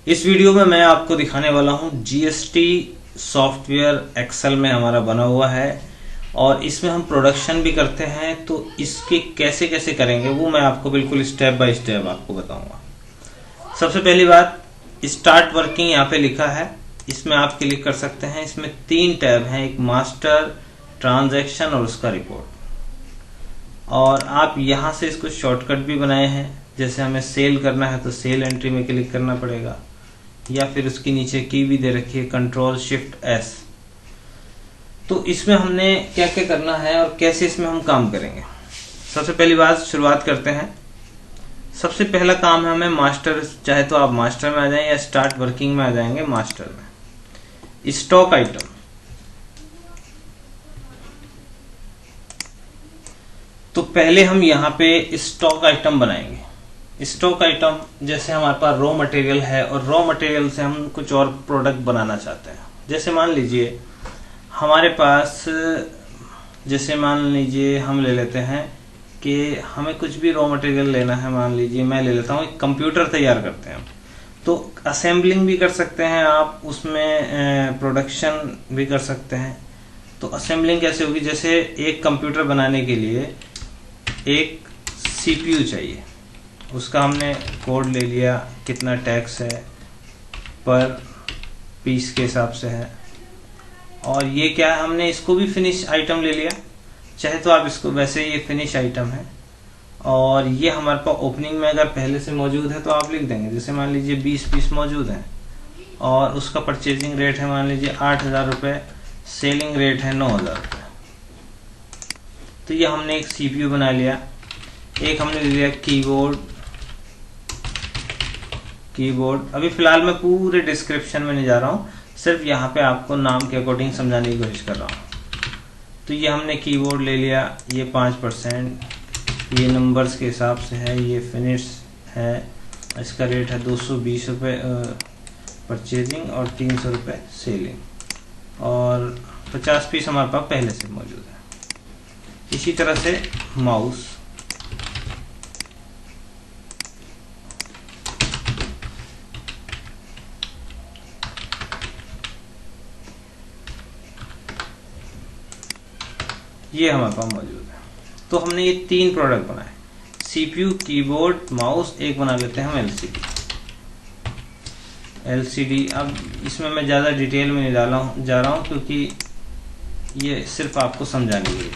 इस वीडियो में मैं आपको दिखाने वाला हूं जीएसटी सॉफ्टवेयर एक्सेल में हमारा बना हुआ है और इसमें हम प्रोडक्शन भी करते हैं। तो इसके कैसे कैसे करेंगे वो मैं आपको बिल्कुल स्टेप बाय स्टेप आपको बताऊंगा। सबसे पहली बात, स्टार्ट वर्किंग यहाँ पे लिखा है, इसमें आप क्लिक कर सकते हैं। इसमें 3 टैब हैं, एक मास्टर, ट्रांजैक्शन और उसका रिपोर्ट। और आप यहाँ से इसको शॉर्टकट भी बनाए हैं। जैसे हमें सेल करना है तो सेल एंट्री में क्लिक करना पड़ेगा, या फिर उसकी नीचे की भी दे रखी है Ctrl+Shift+S। तो इसमें हमने क्या क्या करना है और कैसे इसमें हम काम करेंगे। सबसे पहली बात शुरुआत करते हैं। सबसे पहला काम है हमें मास्टर, चाहे तो आप मास्टर में आ जाएं या स्टार्ट वर्किंग में आ जाएंगे। मास्टर में स्टॉक आइटम, तो पहले हम यहाँ पे स्टॉक आइटम बनाएंगे। स्टॉक आइटम जैसे हमारे पास रॉ मटेरियल है और रॉ मटेरियल से हम कुछ और प्रोडक्ट बनाना चाहते हैं। जैसे मान लीजिए हमारे पास, जैसे मान लीजिए हम ले लेते हैं कि हमें कुछ भी रॉ मटेरियल लेना है। मान लीजिए मैं ले लेता हूँ, एक कंप्यूटर तैयार करते हैं, तो असेंबलिंग भी कर सकते हैं आप, उसमें प्रोडक्शन भी कर सकते हैं। तो असेंबलिंग कैसे होगी, जैसे एक कंप्यूटर बनाने के लिए एक सीपीयू चाहिए, उसका हमने कोड ले लिया, कितना टैक्स है पर पीस के हिसाब से है। और ये क्या है, हमने इसको भी फिनिश आइटम ले लिया, चाहे तो आप इसको, वैसे ये फिनिश आइटम है। और ये हमारे पास ओपनिंग में अगर पहले से मौजूद है तो आप लिख देंगे। जैसे मान लीजिए 20 पीस मौजूद हैं और उसका परचेजिंग रेट है मान लीजिए 8,000 रुपये, सेलिंग रेट है 9,000 रुपये। तो ये हमने एक सीपीयू बना लिया। एक हमने ले लिया कीबोर्ड। अभी फिलहाल मैं पूरे डिस्क्रिप्शन में नहीं जा रहा हूँ, सिर्फ यहाँ पे आपको नाम के अकॉर्डिंग समझाने की कोशिश कर रहा हूँ। तो ये हमने कीबोर्ड ले लिया, ये 5%, ये नंबर्स के हिसाब से है, ये फिनिश है, इसका रेट है 220 रुपये परचेजिंग और 300 रुपये सेलिंग, और 50 पीस हमारे पास पहले से मौजूद है। इसी तरह से माउस, ये हमारे पास मौजूद है। तो हमने ये 3 प्रोडक्ट बनाए, सीपीयू, कीबोर्ड, माउस। एक बना लेते हैं हम एलसीडी। अब इसमें मैं ज़्यादा डिटेल में नहीं जा रहा हूँ क्योंकि ये सिर्फ आपको समझाने के लिए,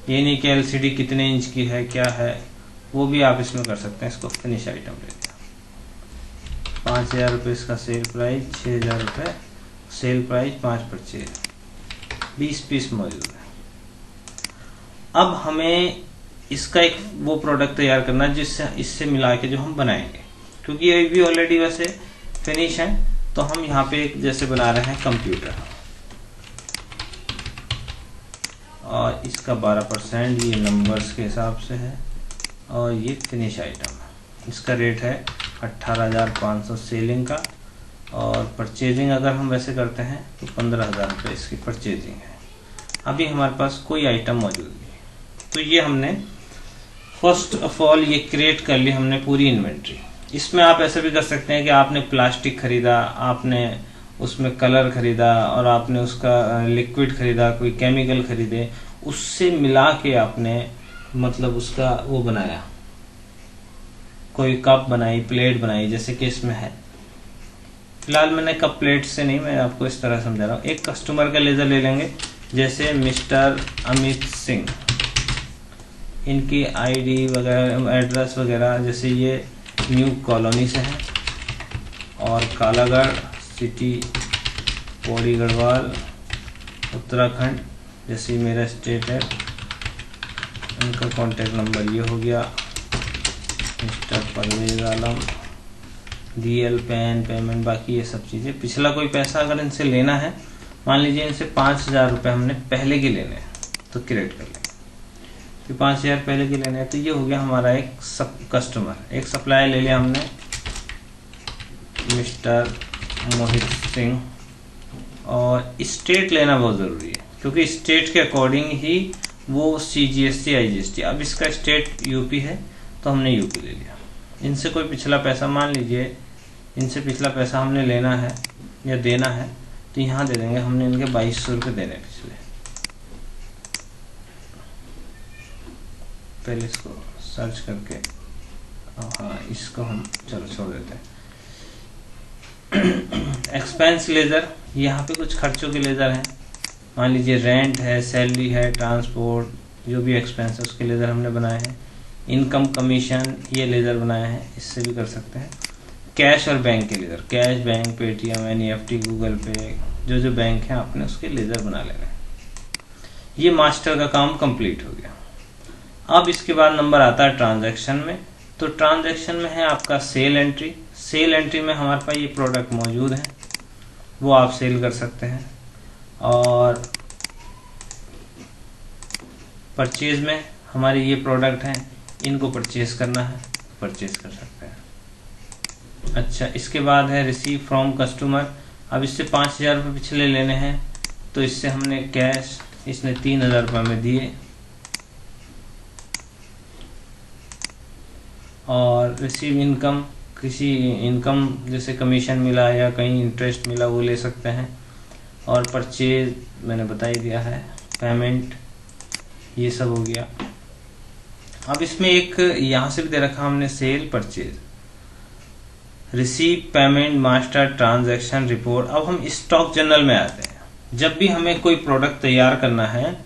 ये नहीं कि एलसीडी कितने इंच की है क्या है, वो भी आप इसमें कर सकते हैं। इसको फिनिश आइटम ले लिया, 5,000 रुपये इसका सेल प्राइस, 6,000 रुपये सेल प्राइस, 5 परचेज, 20 पीस मौजूद है। अब हमें इसका एक वो प्रोडक्ट तैयार करना है जिससे इससे मिला के जो हम बनाएंगे, क्योंकि ये भी ऑलरेडी वैसे फिनिश है। तो हम यहाँ पे एक जैसे बना रहे हैं कंप्यूटर, और इसका 12%, ये नंबर्स के हिसाब से है, और ये फिनिश आइटम है। इसका रेट है 18,500 सेलिंग का, और परचेजिंग अगर हम वैसे करते हैं तो 15,000 रुपये इसकी परचेजिंग है। अभी हमारे पास कोई आइटम मौजूद नहीं, तो ये हमने फर्स्ट ऑफ ऑल ये क्रिएट कर ली हमने पूरी इन्वेंट्री। इसमें आप ऐसे भी कर सकते हैं कि आपने प्लास्टिक खरीदा, आपने उसमें कलर खरीदा, और आपने उसका लिक्विड खरीदा, कोई केमिकल खरीदे, उससे मिला के आपने मतलब उसका वो बनाया, कोई कप बनाई, प्लेट बनाई, जैसे कि इसमें है। फिलहाल मैंने कप प्लेट से नहीं, मैं आपको इस तरह समझा रहा हूँ। एक कस्टमर का लेजर ले लेंगे, जैसे मिस्टर अमित सिंह, इनकी आईडी वगैरह, एड्रेस वगैरह, जैसे ये न्यू कॉलोनी से है, और कालागढ़ सिटी, पौड़ी गढ़वाल, उत्तराखंड, जैसे मेरा स्टेट है। इनका कॉन्टैक्ट नंबर ये हो गया, mister Parvez Alam, DL, pan, payment, बाकी ये सब चीज़ें। पिछला कोई पैसा अगर इनसे लेना है, मान लीजिए इनसे 5,000 रुपये हमने पहले के लेने हैं, तो क्रिएट कर लेंगे कि 5,000 पहले के लेने हैं। तो ये हो गया हमारा एक कस्टमर। एक सप्लायर ले लिया हमने, मिस्टर मोहित सिंह, और स्टेट लेना बहुत ज़रूरी है क्योंकि स्टेट के अकॉर्डिंग ही वो CGST IGST। अब इसका स्टेट यूपी है तो हमने यूपी ले लिया। इनसे कोई पिछला पैसा, मान लीजिए इनसे पिछला पैसा हमने लेना है या देना है तो यहाँ दे देंगे, हमने इनके 2200 रुपये देने पिछले। पहले इसको सर्च करके, हाँ इसको हम चलो छोड़ देते हैं। एक्सपेंस लेजर, यहाँ पे कुछ खर्चों के लेजर हैं। मान लीजिए रेंट है, सैलरी है, ट्रांसपोर्ट, जो भी एक्सपेंस है उसके लेजर हमने बनाए हैं। इनकम कमीशन ये लेजर बनाए हैं, इससे भी कर सकते हैं। कैश और बैंक के ledger, cash, bank, Paytm, NEFT, Google pay, जो जो बैंक है आपने उसके लेजर बना लेने हैं। ये मास्टर का काम कंप्लीट हो गया। अब इसके बाद नंबर आता है ट्रांजैक्शन में। तो ट्रांजैक्शन में है आपका सेल एंट्री। सेल एंट्री में हमारे पास ये प्रोडक्ट मौजूद है, वो आप सेल कर सकते हैं। और परचेज में हमारे ये प्रोडक्ट हैं, इनको परचेज करना है, परचेज कर सकते हैं। अच्छा, इसके बाद है रिसीव फ्रॉम कस्टमर। अब इससे 5000 रुपये पिछले लेने हैं, तो इससे हमने कैश, इसने 3000 रुपये में दिए। और रिसीव इनकम, किसी इनकम जैसे कमीशन मिला या कहीं इंटरेस्ट मिला वो ले सकते हैं। और परचेज मैंने बता ही दिया है, पेमेंट, ये सब हो गया। अब इसमें एक यहाँ से भी दे रखा हमने sale, purchase, receive, payment, master, transaction, report. अब हम स्टॉक जर्नल में आते हैं। जब भी हमें कोई प्रोडक्ट तैयार करना है,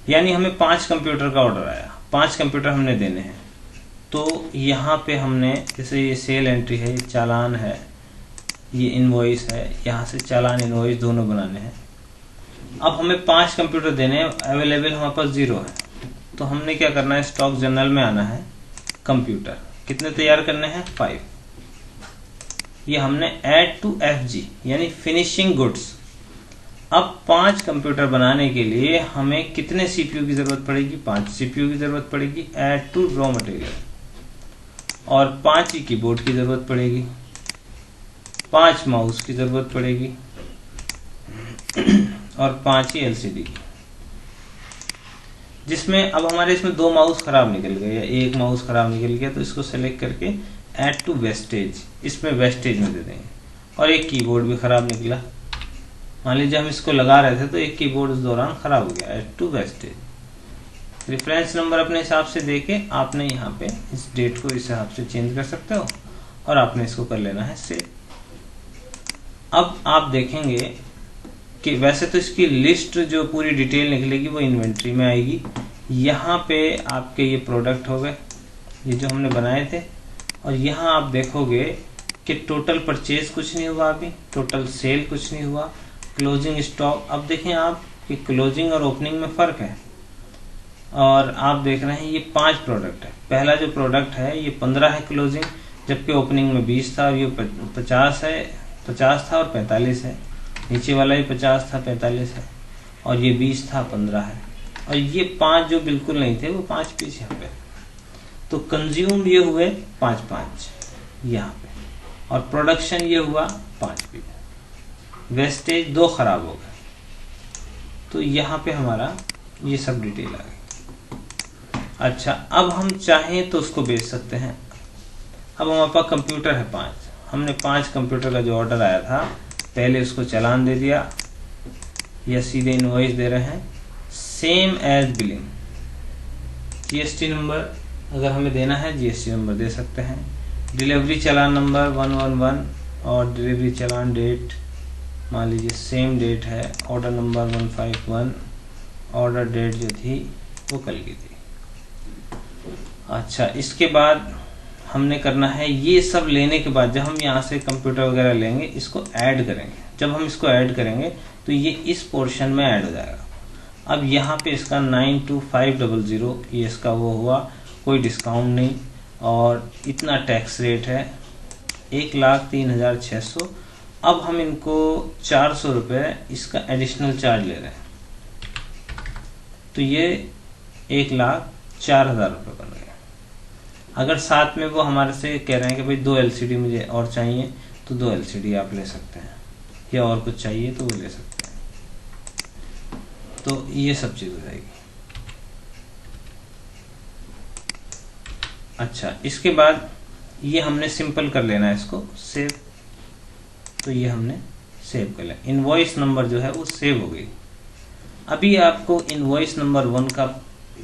यानी हमें 5 कंप्यूटर का ऑर्डर आया, 5 कंप्यूटर हमने देने हैं, तो यहाँ पे हमने जैसे ये सेल एंट्री है, ये चालान है, ये इनवॉइस है, यहाँ से चालान इनवॉइस दोनों बनाने हैं। अब हमें 5 कंप्यूटर देने हैं, अवेलेबल हमारे पास 0 है, तो हमने क्या करना है, स्टॉक जर्नल में आना है। कंप्यूटर कितने तैयार करने हैं, 5। ये हमने ऐड टू FG यानी फिनिशिंग गुड्स। अब 5 कंप्यूटर बनाने के लिए हमें कितने CPU की जरूरत पड़ेगी, 5 CPU की जरूरत पड़ेगी। ऐड टू रॉ मटेरियल, और 5 ही कीबोर्ड की जरूरत पड़ेगी, 5 माउस की जरूरत पड़ेगी, और 5 ही LCD की। जिसमें अब हमारे इसमें 2 माउस खराब निकल गए या 1 माउस खराब निकल गया, तो इसको सेलेक्ट करके ऐड टू वेस्टेज, इसमें वेस्टेज में दे देंगे। और एक कीबोर्ड भी खराब निकला, मान लीजिए हम इसको लगा रहे थे तो एक कीबोर्ड इस दौरान खराब हो गया, add to wastage. Reference number अपने हिसाब से देके आपने यहाँ पे इस डेट को इस हिसाब से चेंज कर सकते हो, और आपने इसको कर लेना है सेव। अब आप देखेंगे कि वैसे तो इसकी लिस्ट जो पूरी डिटेल निकलेगी वो इन्वेंट्री में आएगी। यहाँ पे आपके ये प्रोडक्ट हो गए, ये जो हमने बनाए थे, और यहाँ आप देखोगे कि टोटल परचेज कुछ नहीं हुआ, अभी टोटल सेल कुछ नहीं हुआ, क्लोजिंग स्टॉक। अब देखें आप कि क्लोजिंग और ओपनिंग में फ़र्क है। और आप देख रहे हैं ये 5 प्रोडक्ट है। पहला जो प्रोडक्ट है ये 15 है क्लोजिंग, जबकि ओपनिंग में 20 था, और ये 50 है, 50 था और 45 है। नीचे वाला ही 50 था, 45 है, और ये 20 था, 15 है। और ये 5 जो बिल्कुल नहीं थे वो 5 पीस यहाँ पे। तो कंज्यूम ये हुए 5 यहाँ पे, और प्रोडक्शन ये हुआ 5 पीस। वेस्टेज 2 खराब हो गए, तो यहाँ पे हमारा ये सब डिटेल आ गई। अच्छा, अब हम चाहें तो उसको बेच सकते हैं। अब हमारे पास कंप्यूटर है 5, हमने 5 कंप्यूटर का जो ऑर्डर आया था पहले उसको चालान दे दिया, या सीधे इनवॉइस दे रहे हैं, same as billing. GST number अगर हमें देना है GST नंबर दे सकते हैं। डिलीवरी चालान नंबर 111, और डिलीवरी चालान डेट मान लीजिए सेम डेट है, ऑर्डर नंबर 151, ऑर्डर डेट जो थी वो कल की थी। अच्छा, इसके बाद हमने करना है, ये सब लेने के बाद जब हम यहाँ से कंप्यूटर वगैरह लेंगे इसको ऐड करेंगे। जब हम इसको ऐड करेंगे तो ये इस पोर्शन में ऐड हो जाएगा। अब यहाँ पे इसका 92500 ये इसका वो हुआ, कोई डिस्काउंट नहीं, और इतना टैक्स रेट है 1,03,600। अब हम इनको 400 रुपये इसका एडिशनल चार्ज ले रहे हैं, तो ये 1,04,000 रुपये बन गए। अगर साथ में वो हमारे से कह रहे हैं कि भाई 2 LCD मुझे और चाहिए, तो 2 LCD आप ले सकते हैं, या और कुछ चाहिए तो वो ले सकते हैं। तो ये सब चीज़ हो जाएगी। अच्छा, इसके बाद ये हमने सिंपल कर लेना है, इसको सेव तो ये हमने सेव कर लिया। इनवॉइस नंबर जो है वो सेव हो गई। अभी आपको इनवॉइस नंबर 1 का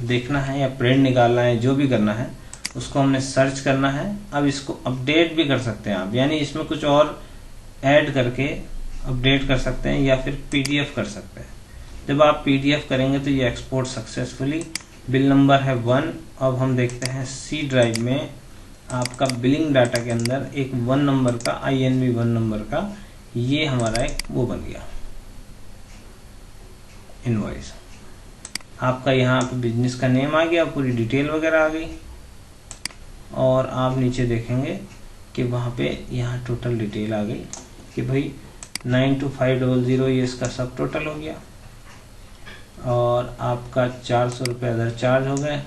देखना है या प्रिंट निकालना है, जो भी करना है उसको हमने सर्च करना है। अब इसको अपडेट भी कर सकते हैं आप, यानी इसमें कुछ और ऐड करके अपडेट कर सकते हैं या फिर पीडीएफ कर सकते हैं। जब आप पीडीएफ करेंगे तो ये एक्सपोर्ट सक्सेसफुली। बिल नंबर है 1। अब हम देखते हैं सी ड्राइव में आपका बिलिंग डाटा के अंदर एक 1 नंबर का INV 1 नंबर का ये हमारा एक वो बन गया इनवॉइस। आपका यहाँ पे बिजनेस का नेम आ गया, पूरी डिटेल वगैरह आ गई और आप नीचे देखेंगे कि वहाँ पे यहाँ टोटल डिटेल आ गई कि भाई 92500 ये इसका सब टोटल हो गया और आपका 400 रुपये अदर चार्ज हो गए,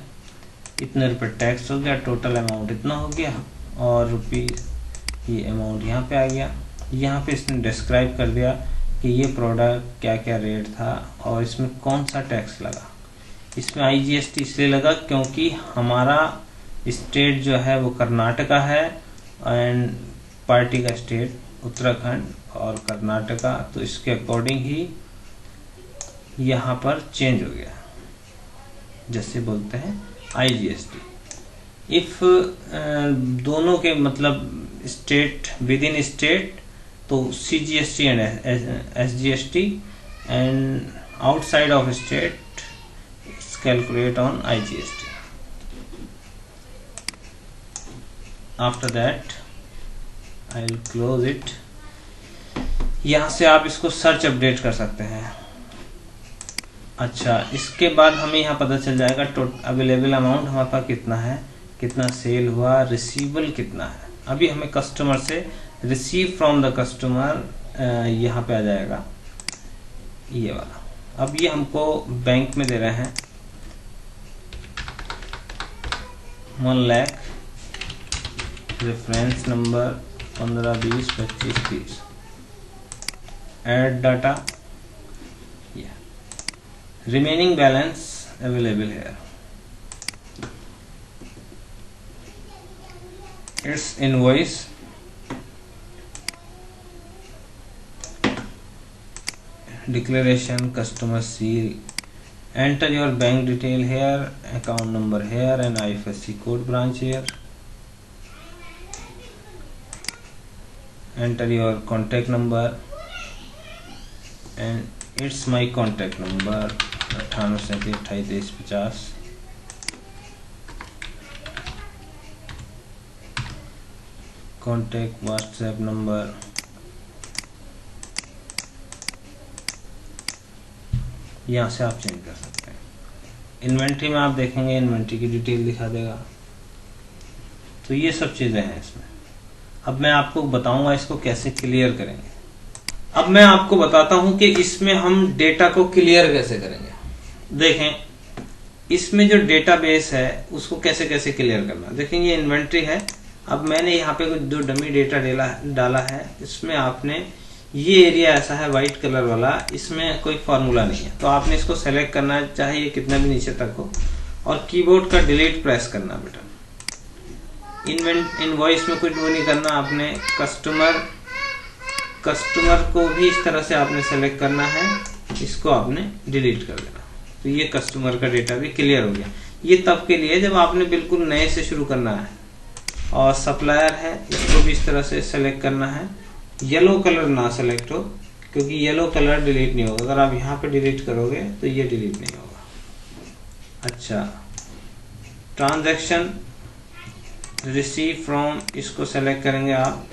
इतने रुपए टैक्स हो गया, टोटल अमाउंट इतना हो गया और रुपीज़ ये अमाउंट यहाँ पे आ गया। यहाँ पे इसने डिस्क्राइब कर दिया कि ये प्रोडक्ट क्या क्या रेट था और इसमें कौन सा टैक्स लगा। इसमें IGST इसलिए लगा क्योंकि हमारा स्टेट जो है वो कर्नाटका है एंड पार्टी का स्टेट उत्तराखंड और कर्नाटका, तो इसके अकॉर्डिंग ही यहाँ पर चेंज हो गया, जैसे बोलते हैं IGST। इफ दोनों के मतलब स्टेट विद इन स्टेट तो CGST and SGST and outside of state calculate on IGST। After that I will close it. यहाँ से आप इसको सर्च अपडेट कर सकते हैं। अच्छा, इसके बाद हमें यहाँ पता चल जाएगा अवेलेबल अमाउंट हमारे पास कितना है, कितना सेल हुआ, रिसीवेबल कितना है। अभी हमें कस्टमर से रिसीव फ्रॉम द कस्टमर यहाँ पे आ जाएगा ये वाला। अब ये हमको बैंक में दे रहे हैं 1 lakh, reference number 15 20 25 30, add data, remaining balance available here. Its invoice, declaration, customer seal. Enter your bank detail here, account number here and IFSC code branch here. Enter your contact number and it's my contact number 9837282350। Contact WhatsApp number, यहाँ से आप change कर सकते हैं। Inventory में आप देखेंगे inventory की डिटेल दिखा देगा। तो ये सब चीज़ें हैं इसमें। अब मैं आपको बताऊंगा इसको कैसे क्लियर करेंगे। अब मैं आपको बताता हूं कि इसमें हम डेटा को क्लियर कैसे करेंगे। देखें, इसमें जो डेटाबेस है उसको कैसे कैसे क्लियर करना। देखें, ये इन्वेंट्री है। अब मैंने यहाँ पे कुछ 2 डमी डेटा डाला है। इसमें आपने ये एरिया ऐसा है वाइट कलर वाला, इसमें कोई फॉर्मूला नहीं है, तो आपने इसको सेलेक्ट करना है, चाहे ये कितना भी नीचे तक हो, और कीबोर्ड का डिलीट प्रेस करना बटन। इनवॉइस में कुछ वो नहीं करना आपने। कस्टमर को भी इस तरह से आपने सेलेक्ट करना है, इसको आपने डिलीट कर देना। तो ये कस्टमर का डेटा भी क्लियर हो गया। ये तब के लिए जब आपने बिल्कुल नए से शुरू करना है। और सप्लायर है, इसको भी इस तरह से सेलेक्ट करना है। येलो कलर ना सेलेक्ट हो, क्योंकि येलो कलर डिलीट नहीं होगा। अगर आप यहाँ पे डिलीट करोगे तो ये डिलीट नहीं होगा। अच्छा, ट्रांजैक्शन रिसीव फ्रॉम, इसको सेलेक्ट करेंगे आप,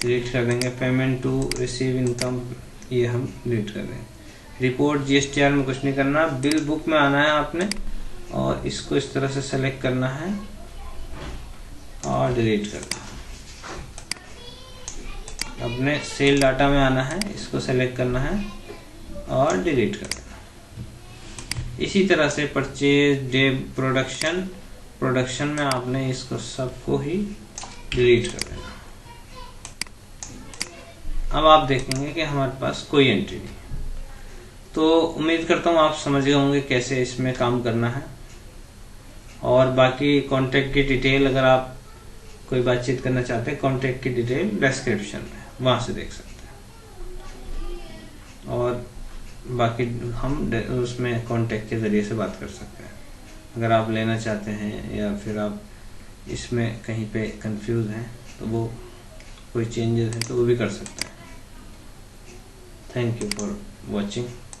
डिलीट कर देंगे। पेमेंट टू रिसीव इनकम, ये हम डिलीट कर देंगे। रिपोर्ट GSTR में कुछ नहीं करना। बिल बुक में आना है आपने और इसको इस तरह से सेलेक्ट करना है और डिलीट करना है। अपने सेल डाटा में आना है, इसको सेलेक्ट करना है और डिलीट कर देना। इसी तरह से परचेज, डे, प्रोडक्शन में आपने इसको सबको ही डिलीट कर देना। अब आप देखेंगे कि हमारे पास कोई एंट्री नहीं। तो उम्मीद करता हूँ आप समझ गए होंगे कैसे इसमें काम करना है। और बाकी कॉन्टैक्ट की डिटेल, अगर आप कोई बातचीत करना चाहते हैं, कॉन्टैक्ट की डिटेल डिस्क्रिप्शन में। वहाँ से देख सकते हैं। और बाकी हम उसमें कॉन्टेक्ट के ज़रिए से बात कर सकते हैं। अगर आप लेना चाहते हैं या फिर आप इसमें कहीं पे कंफ्यूज हैं तो वो कोई चेंजेस हैं तो वो भी कर सकते हैं। Thank you for watching.